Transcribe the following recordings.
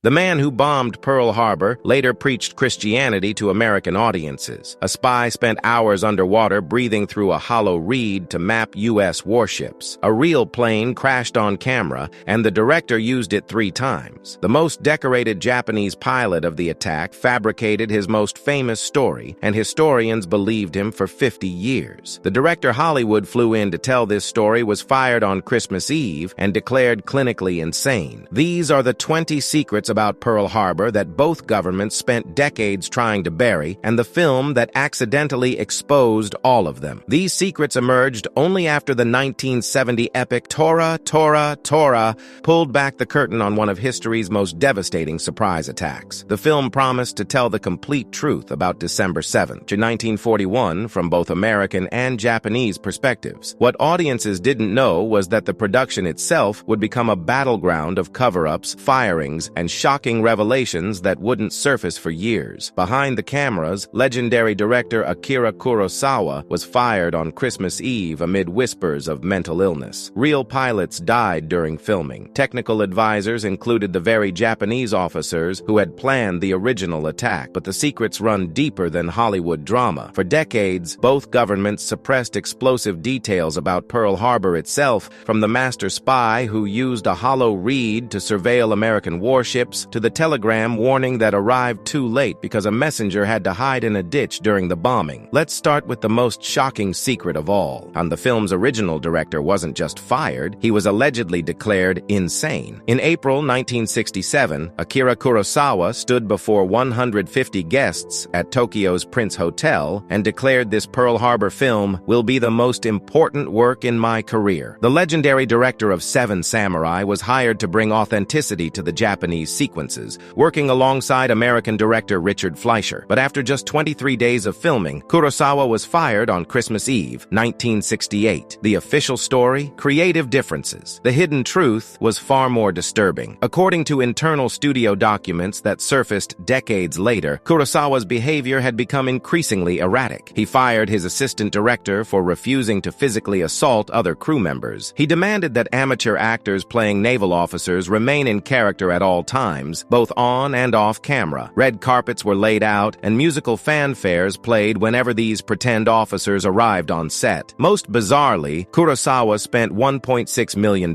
The man who bombed Pearl Harbor later preached Christianity to American audiences. A spy spent hours underwater breathing through a hollow reed to map U.S. warships. A real plane crashed on camera, and the director used it 3 times. The most decorated Japanese pilot of the attack fabricated his most famous story, and historians believed him for 50 years. The director Hollywood flew in to tell this story was fired on Christmas Eve and declared clinically insane. These are the 20 secrets about Pearl Harbor that both governments spent decades trying to bury, and the film that accidentally exposed all of them. These secrets emerged only after the 1970 epic Tora, Tora, Tora pulled back the curtain on one of history's most devastating surprise attacks. The film promised to tell the complete truth about December 7th, 1941, from both American and Japanese perspectives. What audiences didn't know was that the production itself would become a battleground of cover-ups, firings, and shocking revelations that wouldn't surface for years. Behind the cameras, legendary director Akira Kurosawa was fired on Christmas Eve amid whispers of mental illness. Real pilots died during filming. Technical advisors included the very Japanese officers who had planned the original attack, but the secrets run deeper than Hollywood drama. For decades, both governments suppressed explosive details about Pearl Harbor itself, from the master spy who used a hollow reed to surveil American warships to the telegram warning that arrived too late because a messenger had to hide in a ditch during the bombing. Let's start with the most shocking secret of all. The film's original director wasn't just fired, he was allegedly declared insane. In April 1967, Akira Kurosawa stood before 150 guests at Tokyo's Prince Hotel and declared this Pearl Harbor film will be the most important work in my career. The legendary director of Seven Samurai was hired to bring authenticity to the Japanese sequences, working alongside American director Richard Fleischer. But after just 23 days of filming, Kurosawa was fired on Christmas Eve, 1968. The official story? Creative differences. The hidden truth was far more disturbing. According to internal studio documents that surfaced decades later, Kurosawa's behavior had become increasingly erratic. He fired his assistant director for refusing to physically assault other crew members. He demanded that amateur actors playing naval officers remain in character at all times, both on and off camera. Red carpets were laid out, and musical fanfares played whenever these pretend officers arrived on set. Most bizarrely, Kurosawa spent $1.6 million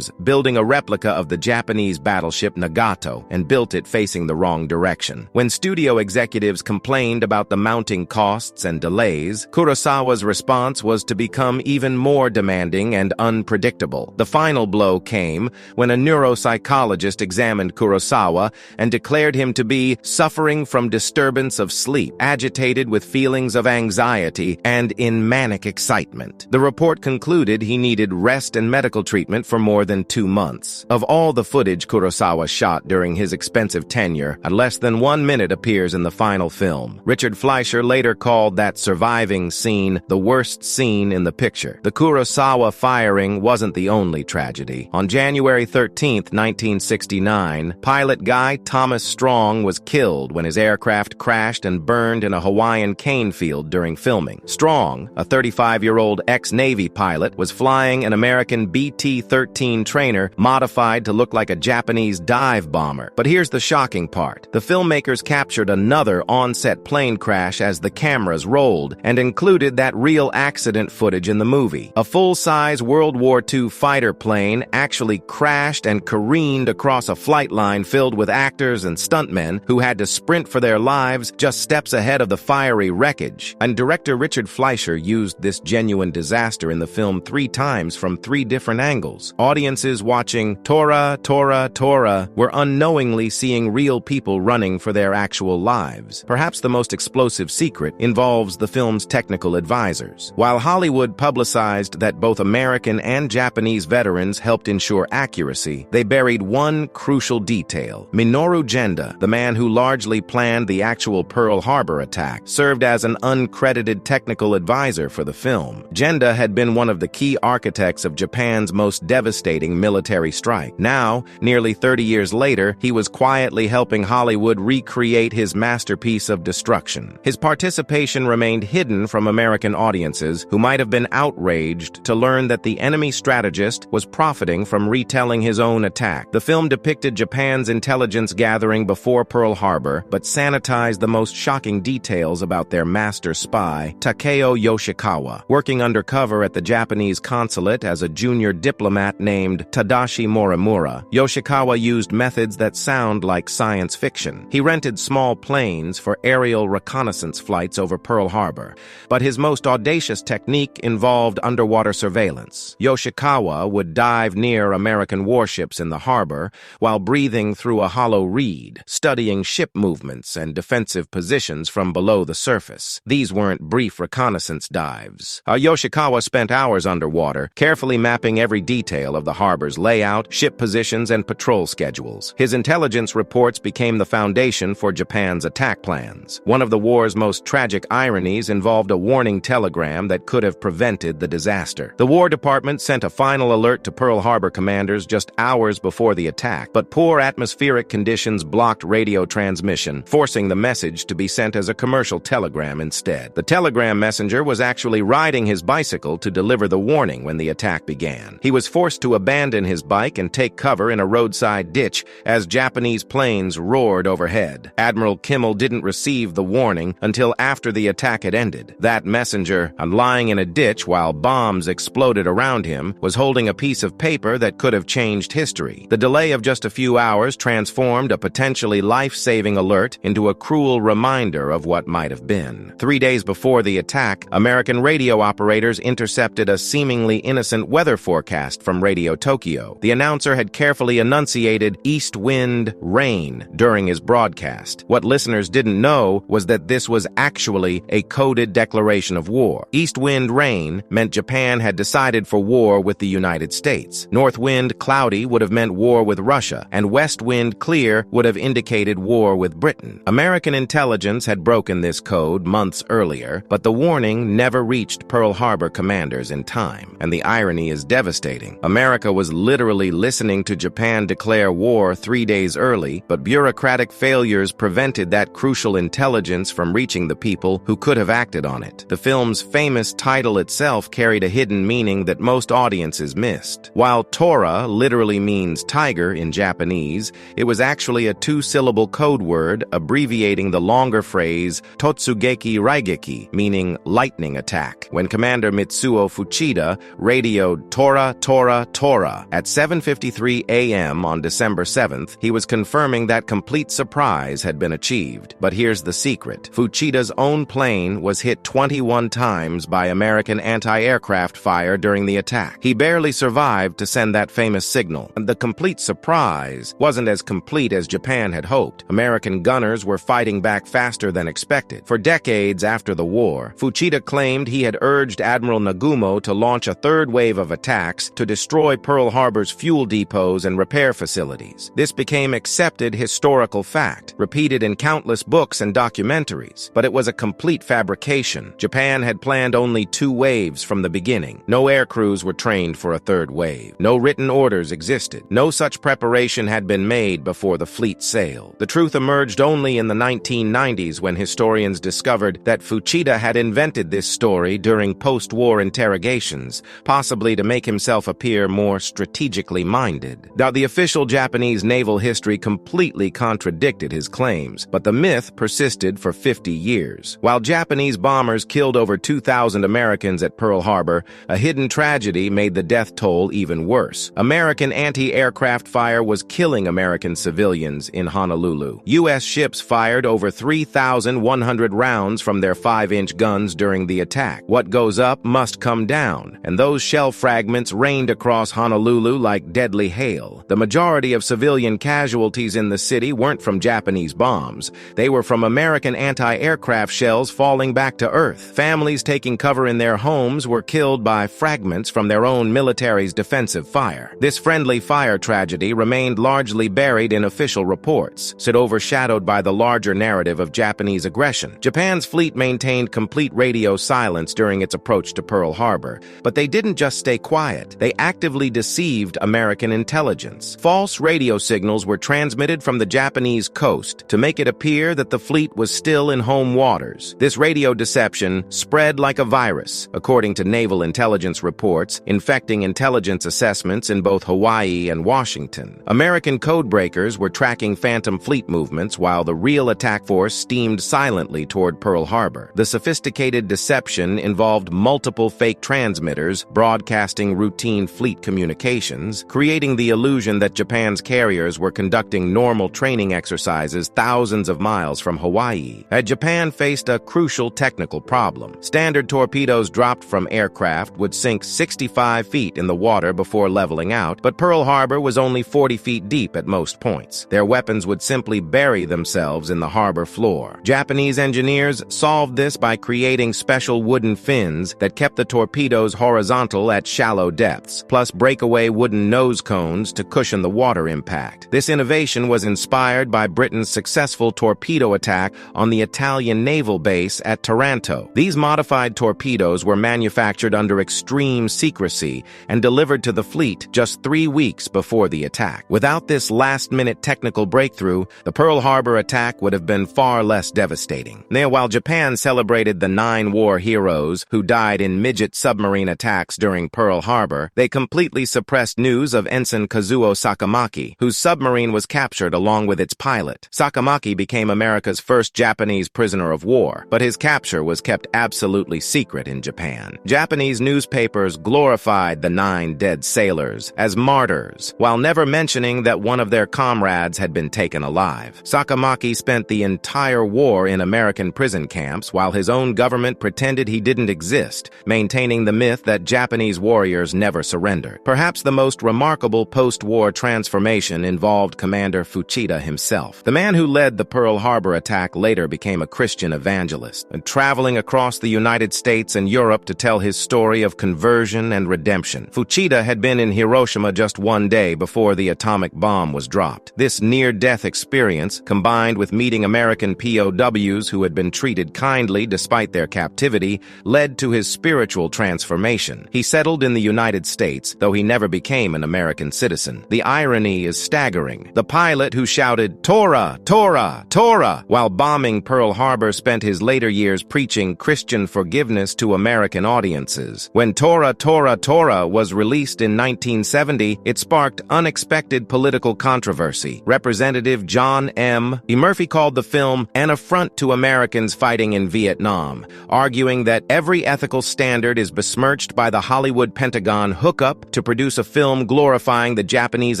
building a replica of the Japanese battleship Nagato and built it facing the wrong direction. When studio executives complained about the mounting costs and delays, Kurosawa's response was to become even more demanding and unpredictable. The final blow came when a neuropsychologist examined Kurosawa and declared him to be suffering from disturbance of sleep, agitated with feelings of anxiety, and in manic excitement. The report concluded he needed rest and medical treatment for more than 2 months. Of all the footage Kurosawa shot during his expensive tenure, less than 1 minute appears in the final film. Richard Fleischer later called that surviving scene the worst scene in the picture. The Kurosawa firing wasn't the only tragedy. On January 13, 1969, pilot Guy Thomas Strong was killed when his aircraft crashed and burned in a Hawaiian cane field during filming. Strong, a 35-year-old ex-Navy pilot, was flying an American BT-13 trainer modified to look like a Japanese dive bomber. But here's the shocking part. The filmmakers captured another on-set plane crash as the cameras rolled and included that real accident footage in the movie. A full-size World War II fighter plane actually crashed and careened across a flight line filled with actors and stuntmen who had to sprint for their lives just steps ahead of the fiery wreckage. And director Richard Fleischer used this genuine disaster in the film 3 times from 3 different angles. Audiences watching Tora, Tora, Tora were unknowingly seeing real people running for their actual lives. Perhaps the most explosive secret involves the film's technical advisors. While Hollywood publicized that both American and Japanese veterans helped ensure accuracy, they buried one crucial detail. Minoru Genda, the man who largely planned the actual Pearl Harbor attack, served as an uncredited technical advisor for the film. Genda had been one of the key architects of Japan's most devastating military strike. Now, nearly 30 years later, he was quietly helping Hollywood recreate his masterpiece of destruction. His participation remained hidden from American audiences, who might have been outraged to learn that the enemy strategist was profiting from retelling his own attack. The film depicted Japan's Japan's intelligence gathering before Pearl Harbor, but sanitized the most shocking details about their master spy, Takeo Yoshikawa. Working undercover at the Japanese consulate as a junior diplomat named Tadashi Morimura, Yoshikawa used methods that sound like science fiction. He rented small planes for aerial reconnaissance flights over Pearl Harbor, but his most audacious technique involved underwater surveillance. Yoshikawa would dive near American warships in the harbor while breathing through a hollow reed, studying ship movements and defensive positions from below the surface. These weren't brief reconnaissance dives. Yoshikawa spent hours underwater, carefully mapping every detail of the harbor's layout, ship positions, and patrol schedules. His intelligence reports became the foundation for Japan's attack plans. One of the war's most tragic ironies involved a warning telegram that could have prevented the disaster. The War Department sent a final alert to Pearl Harbor commanders just hours before the attack, but poor atmospheric conditions blocked radio transmission, forcing the message to be sent as a commercial telegram instead. The telegram messenger was actually riding his bicycle to deliver the warning when the attack began. He was forced to abandon his bike and take cover in a roadside ditch as Japanese planes roared overhead. Admiral Kimmel didn't receive the warning until after the attack had ended. That messenger, lying in a ditch while bombs exploded around him, was holding a piece of paper that could have changed history. The delay of just a few hours transformed a potentially life-saving alert into a cruel reminder of what might have been. 3 days before the attack, American radio operators intercepted a seemingly innocent weather forecast from Radio Tokyo. The announcer had carefully enunciated "east wind, rain" during his broadcast. What listeners didn't know was that this was actually a coded declaration of war. East wind, rain meant Japan had decided for war with the United States. North wind, cloudy would have meant war with Russia, and west wind, clear would have indicated war with Britain. American intelligence had broken this code months earlier, but the warning never reached Pearl Harbor commanders in time. And the irony is devastating. America was literally listening to Japan declare war 3 days early, but bureaucratic failures prevented that crucial intelligence from reaching the people who could have acted on it. The film's famous title itself carried a hidden meaning that most audiences missed. While Tora literally means tiger in Japanese, it was actually a two-syllable code word abbreviating the longer phrase Totsugeki Raigeki, meaning lightning attack. When Commander Mitsuo Fuchida radioed Tora, Tora, Tora at 7:53 a.m. on December 7th, he was confirming that complete surprise had been achieved. But here's the secret. Fuchida's own plane was hit 21 times by American anti-aircraft fire during the attack. He barely survived to send that famous signal. The complete surprise wasn't as complete as Japan had hoped. American gunners were fighting back faster than expected. For decades after the war, Fuchida claimed he had urged Admiral Nagumo to launch a third wave of attacks to destroy Pearl Harbor's fuel depots and repair facilities. This became accepted historical fact, repeated in countless books and documentaries. But it was a complete fabrication. Japan had planned only 2 waves from the beginning. No air crews were trained for a third wave. No written orders existed. No such preparation had been made before the fleet sailed. The truth emerged only in the 1990s when historians discovered that Fuchida had invented this story during post-war interrogations, possibly to make himself appear more strategically minded. Now, the official Japanese naval history completely contradicted his claims, but the myth persisted for 50 years. While Japanese bombers killed over 2,000 Americans at Pearl Harbor, a hidden tragedy made the death toll even worse. American anti-aircraft fire was killing American civilians in Honolulu. U.S. ships fired over 3,100 rounds from their 5-inch guns during the attack. What goes up must come down, and those shell fragments rained across Honolulu like deadly hail. The majority of civilian casualties in the city weren't from Japanese bombs. They were from American anti-aircraft shells falling back to Earth. Families taking cover in their homes were killed by fragments from their own military's defensive fire. This friendly fire tragedy remained largely buried in official reports, sit overshadowed by the larger narrative of Japanese aggression. Japan's fleet maintained complete radio silence during its approach to Pearl Harbor, but they didn't just stay quiet. They actively deceived American intelligence. False radio signals were transmitted from the Japanese coast to make it appear that the fleet was still in home waters. This radio deception spread like a virus, according to naval intelligence reports, infecting intelligence assessments in both Hawaii and Washington. American American codebreakers were tracking Phantom Fleet movements while the real attack force steamed silently toward Pearl Harbor. The sophisticated deception involved multiple fake transmitters broadcasting routine fleet communications, creating the illusion that Japan's carriers were conducting normal training exercises thousands of miles from Hawaii. Japan faced a crucial technical problem. Standard torpedoes dropped from aircraft would sink 65 feet in the water before leveling out, but Pearl Harbor was only 40 feet deep at most points. Their weapons would simply bury themselves in the harbor floor. Japanese engineers solved this by creating special wooden fins that kept the torpedoes horizontal at shallow depths, plus breakaway wooden nose cones to cushion the water impact. This innovation was inspired by Britain's successful torpedo attack on the Italian naval base at Taranto. These modified torpedoes were manufactured under extreme secrecy and delivered to the fleet just 3 weeks before the attack. Without this last-minute technical breakthrough, the Pearl Harbor attack would have been far less devastating. Now, while Japan celebrated the 9 war heroes who died in midget submarine attacks during Pearl Harbor, they completely suppressed news of Ensign Kazuo Sakamaki, whose submarine was captured along with its pilot. Sakamaki became America's first Japanese prisoner of war, but his capture was kept absolutely secret in Japan. Japanese newspapers glorified the 9 dead sailors as martyrs, while never mentioning that one of their comrades had been taken alive. Sakamaki spent the entire war in American prison camps while his own government pretended he didn't exist, maintaining the myth that Japanese warriors never surrendered. Perhaps the most remarkable post-war transformation involved Commander Fuchida himself. The man who led the Pearl Harbor attack later became a Christian evangelist, traveling across the United States and Europe to tell his story of conversion and redemption. Fuchida had been in Hiroshima just 1 day before the atomic bomb was dropped. This near-death experience, combined with meeting American POWs who had been treated kindly despite their captivity, led to his spiritual transformation. He settled in the United States, though he never became an American citizen. The irony is staggering. The pilot who shouted, "Tora! Tora! Tora!" while bombing Pearl Harbor spent his later years preaching Christian forgiveness to American audiences. When Tora, Tora, Tora was released in 1970, it sparked unexpected political controversy. Representative John M. Murphy called the film an affront to Americans fighting in Vietnam, arguing that every ethical standard is besmirched by the Hollywood Pentagon hookup to produce a film glorifying the Japanese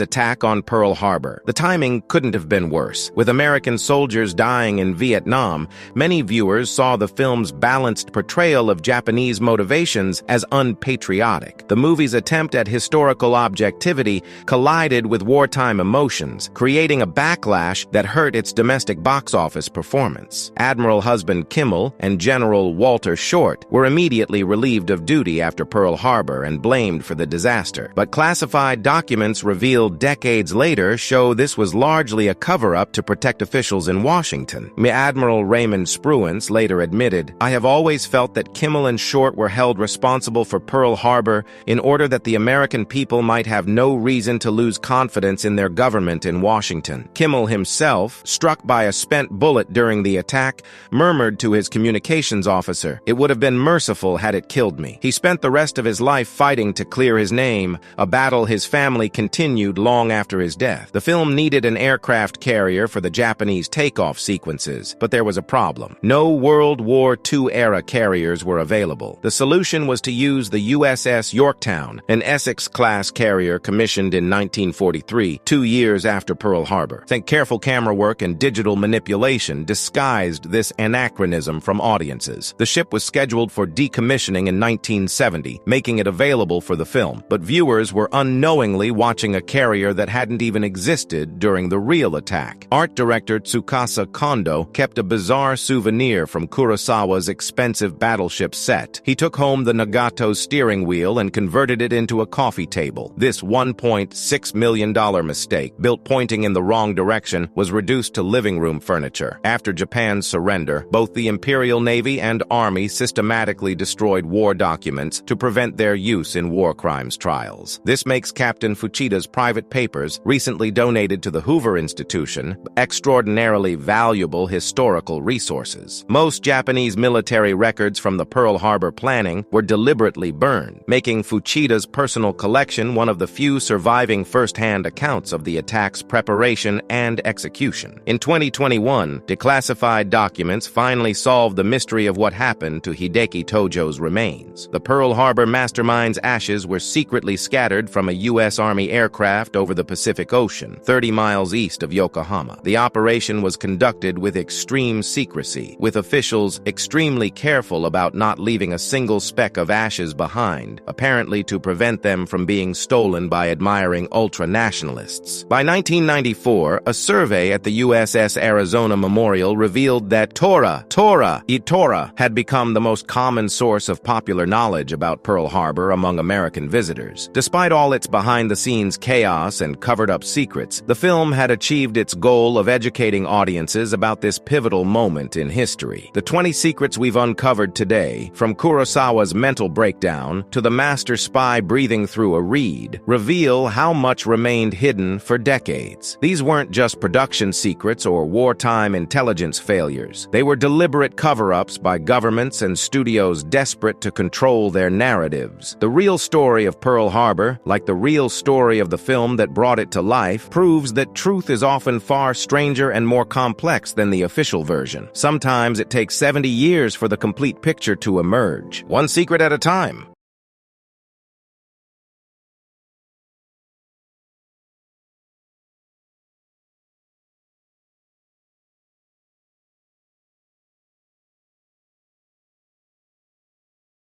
attack on Pearl Harbor. The timing couldn't have been worse. With American soldiers dying in Vietnam, many viewers saw the film's balanced portrayal of Japanese motivations as unpatriotic. The movie's attempt at historical objectivity collided with wartime emotions, creating a backlash that hurt its domestic box office performance. Admiral Husband Kimmel and General Walter Short were immediately relieved of duty after Pearl Harbor and blamed for the disaster. But classified documents revealed decades later show this was largely a cover-up to protect officials in Washington. Admiral Raymond Spruance later admitted, "I have always felt that Kimmel and Short were held responsible for Pearl Harbor in order that the American people might have no reason to lose confidence in their government in Washington." Kimmel himself, struck by a spent bullet during the attack, murmured to his communications officer, "It would have been merciful had it killed me." He spent the rest of his life fighting to clear his name, a battle his family continued long after his death. The film needed an aircraft carrier for the Japanese takeoff sequences, but there was a problem. No World War II-era carriers were available. The solution was to use the USS Yorktown, an Essex-class carrier commissioned in 1943, 2 years after Pearl Harbor. Careful camera work and digital manipulation disguised this anachronism from audiences. The ship was scheduled for decommissioning in 1970, making it available for the film, but viewers were unknowingly watching a carrier that hadn't even existed during the real attack. Art director Tsukasa Kondo kept a bizarre souvenir from Kurosawa's expensive battleship set. He took home the Nagato's steering wheel and converted it into a coffee table. This $1.6 million mistake, built pointing in the wrong direction, was reduced to living room furniture. After Japan's surrender, both the Imperial Navy and Army systematically destroyed war documents to prevent their use in war crimes trials. This makes Captain Fuchida's private papers, recently donated to the Hoover Institution, extraordinarily valuable historical resources. Most Japanese military records from the Pearl Harbor planning were deliberately burned, making Fuchida's personal collection one of the few surviving first-hand accounts accounts of the attack's preparation and execution. In 2021, declassified documents finally solved the mystery of what happened to Hideki Tojo's remains. The Pearl Harbor mastermind's ashes were secretly scattered from a U.S. Army aircraft over the Pacific Ocean, 30 miles east of Yokohama. The operation was conducted with extreme secrecy, with officials extremely careful about not leaving a single speck of ashes behind, apparently to prevent them from being stolen by admiring ultra-nationalists. By 1994, a survey at the USS Arizona Memorial revealed that Tora had become the most common source of popular knowledge about Pearl Harbor among American visitors. Despite all its behind-the-scenes chaos and covered-up secrets, the film had achieved its goal of educating audiences about this pivotal moment in history. The 20 secrets we've uncovered today, from Kurosawa's mental breakdown to the master spy breathing through a reed, reveal how much remained hidden for decades. These weren't just production secrets or wartime intelligence failures. They were deliberate cover-ups by governments and studios desperate to control their narratives. The real story of Pearl Harbor, like the real story of the film that brought it to life, proves that truth is often far stranger and more complex than the official version. Sometimes it takes 70 years for the complete picture to emerge, one secret at a time.